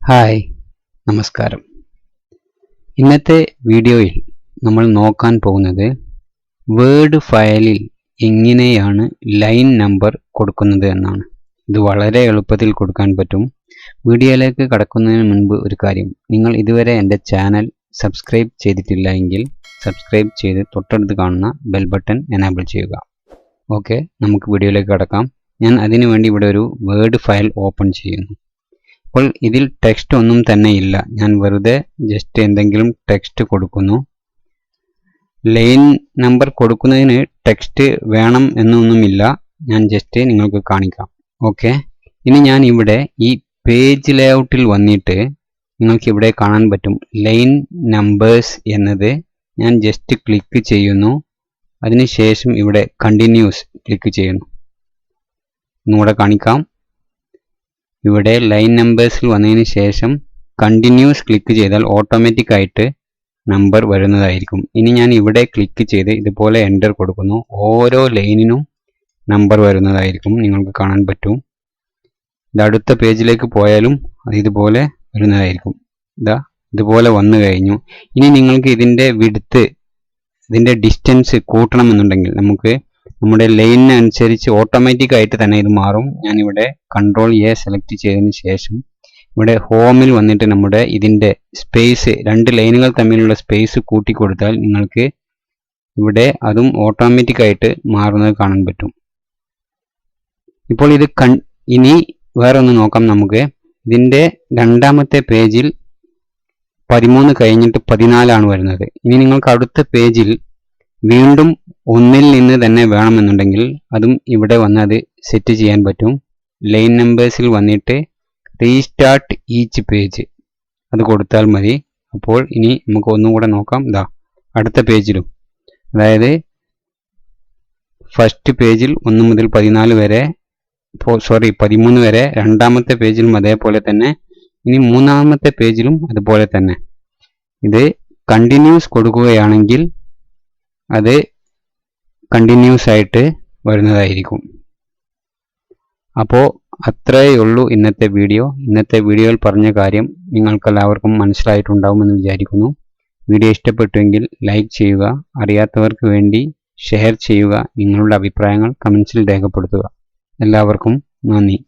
Hi, നമസ്കാരം. ഇന്നത്തെ വീഡിയോയിൽ നമ്മൾ നോക്കാൻ പോകുന്നത് വേർഡ് ഫയലിൽ എങ്ങനെയാണ് ലൈൻ നമ്പർ കൊടുക്കുന്നത് എന്നാണ്. ഇത് വളരെ എളുപ്പത്തിൽ കൊടുക്കാൻ പറ്റും. വീഡിയോയിലേക്ക് കടക്കുന്നതിന് മുൻപ് ഒരു കാര്യം, നിങ്ങൾ ഇതുവരെ എൻ്റെ ചാനൽ സബ്സ്ക്രൈബ് ചെയ്തിട്ടില്ല എങ്കിൽ സബ്സ്ക്രൈബ് ചെയ്ത് തൊട്ടടുത്ത് കാണുന്ന ബെൽ ബട്ടൺ എനേബിൾ ചെയ്യുക. ഓക്കെ, നമുക്ക് വീഡിയോയിലേക്ക് കടക്കാം. ഞാൻ അതിനു വേണ്ടി ഇവിടെ ഒരു വേർഡ് ഫയൽ ഓപ്പൺ ചെയ്യുന്നു. അപ്പോൾ ഇതിൽ ടെക്സ്റ്റ് ഒന്നും തന്നെ ഇല്ല. ഞാൻ വെറുതെ ജസ്റ്റ് എന്തെങ്കിലും ടെക്സ്റ്റ് കൊടുക്കുന്നു. ലൈൻ നമ്പർ കൊടുക്കുന്നതിന് ടെക്സ്റ്റ് വേണം എന്നൊന്നുമില്ല. ഞാൻ ജസ്റ്റ് നിങ്ങൾക്ക് കാണിക്കാം. ഓക്കെ, ഇനി ഞാൻ ഇവിടെ ഈ പേജ് ലേഔട്ടിൽ വന്നിട്ട് നിങ്ങൾക്ക് ഇവിടെ കാണാൻ പറ്റും ലൈൻ നമ്പേഴ്സ് എന്നത്. ഞാൻ ജസ്റ്റ് ക്ലിക്ക് ചെയ്യുന്നു. അതിനുശേഷം ഇവിടെ കണ്ടിന്യൂസ് ക്ലിക്ക് ചെയ്യുന്നു. ഒന്നുകൂടെ കാണിക്കാം. ഇവിടെ ലൈൻ നമ്പേഴ്സിൽ വന്നതിന് ശേഷം കണ്ടിന്യൂസ് ക്ലിക്ക് ചെയ്താൽ ഓട്ടോമാറ്റിക് ആയിട്ട് നമ്പർ വരുന്നതായിരിക്കും. ഇനി ഞാൻ ഇവിടെ ക്ലിക്ക് ചെയ്ത് ഇതുപോലെ എൻ്റർ കൊടുക്കുന്നു. ഓരോ ലൈനിനും നമ്പർ വരുന്നതായിരിക്കും, നിങ്ങൾക്ക് കാണാൻ പറ്റും. ഇത് അടുത്ത പേജിലേക്ക് പോയാലും അത് ഇതുപോലെ വരുന്നതായിരിക്കും. ഇതുപോലെ വന്നു കഴിഞ്ഞു. ഇനി നിങ്ങൾക്ക് ഇതിൻ്റെ വിഡ്ത്ത്, ഇതിൻ്റെ ഡിസ്റ്റൻസ് കൂട്ടണമെന്നുണ്ടെങ്കിൽ നമുക്ക് നമ്മുടെ ലൈനിനനുസരിച്ച് ഓട്ടോമാറ്റിക് ആയിട്ട് തന്നെ ഇത് മാറും. ഞാനിവിടെ Ctrl+A സെലക്ട് ചെയ്തതിന് ശേഷം ഇവിടെ ഹോമിൽ വന്നിട്ട് നമ്മുടെ ഇതിൻ്റെ സ്പേസ്, രണ്ട് ലൈനുകൾ തമ്മിലുള്ള സ്പേസ് കൂട്ടിക്കൊടുത്താൽ നിങ്ങൾക്ക് ഇവിടെ അതും ഓട്ടോമാറ്റിക് ആയിട്ട് മാറുന്നത് കാണാൻ പറ്റും. ഇപ്പോൾ ഇത് ഇനി വേറെ ഒന്ന് നോക്കാം നമുക്ക്. ഇതിൻ്റെ രണ്ടാമത്തെ പേജിൽ 13 കഴിഞ്ഞിട്ട് 14 വരുന്നത്. ഇനി നിങ്ങൾക്ക് അടുത്ത പേജിൽ വീണ്ടും ഒന്നിൽ നിന്ന് തന്നെ വേണമെന്നുണ്ടെങ്കിൽ അതും ഇവിടെ വന്ന് അത് സെറ്റ് ചെയ്യാൻ പറ്റും. ലൈൻ നമ്പേഴ്സിൽ വന്നിട്ട് റീസ്റ്റാർട്ട് ഈച്ച് പേജ് അത് കൊടുത്താൽ മതി. അപ്പോൾ ഇനി നമുക്ക് ഒന്നും കൂടെ നോക്കാം. അടുത്ത പേജിലും, അതായത് ഫസ്റ്റ് പേജിൽ 1 മുതൽ 14 വരെ, 13 വരെ, രണ്ടാമത്തെ പേജിലും അതേപോലെ തന്നെ, ഇനി മൂന്നാമത്തെ പേജിലും അതുപോലെ തന്നെ. ഇത് കണ്ടിന്യൂസ് കൊടുക്കുകയാണെങ്കിൽ അത് കണ്ടിന്യൂസ് ആയിട്ട് വരുന്നതായിരിക്കും. അപ്പോൾ അത്രയേ ഉള്ളൂ ഇന്നത്തെ വീഡിയോ. ഇന്നത്തെ വീഡിയോയിൽ പറഞ്ഞ കാര്യം നിങ്ങൾക്കെല്ലാവർക്കും മനസ്സിലായിട്ടുണ്ടാവുമെന്ന് വിചാരിക്കുന്നു. വീഡിയോ ഇഷ്ടപ്പെട്ടുവെങ്കിൽ ലൈക്ക് ചെയ്യുക, അറിയാത്തവർക്ക് വേണ്ടി ഷെയർ ചെയ്യുക, നിങ്ങളുടെ അഭിപ്രായങ്ങൾ കമൻസിൽ രേഖപ്പെടുത്തുക. എല്ലാവർക്കും നന്ദി.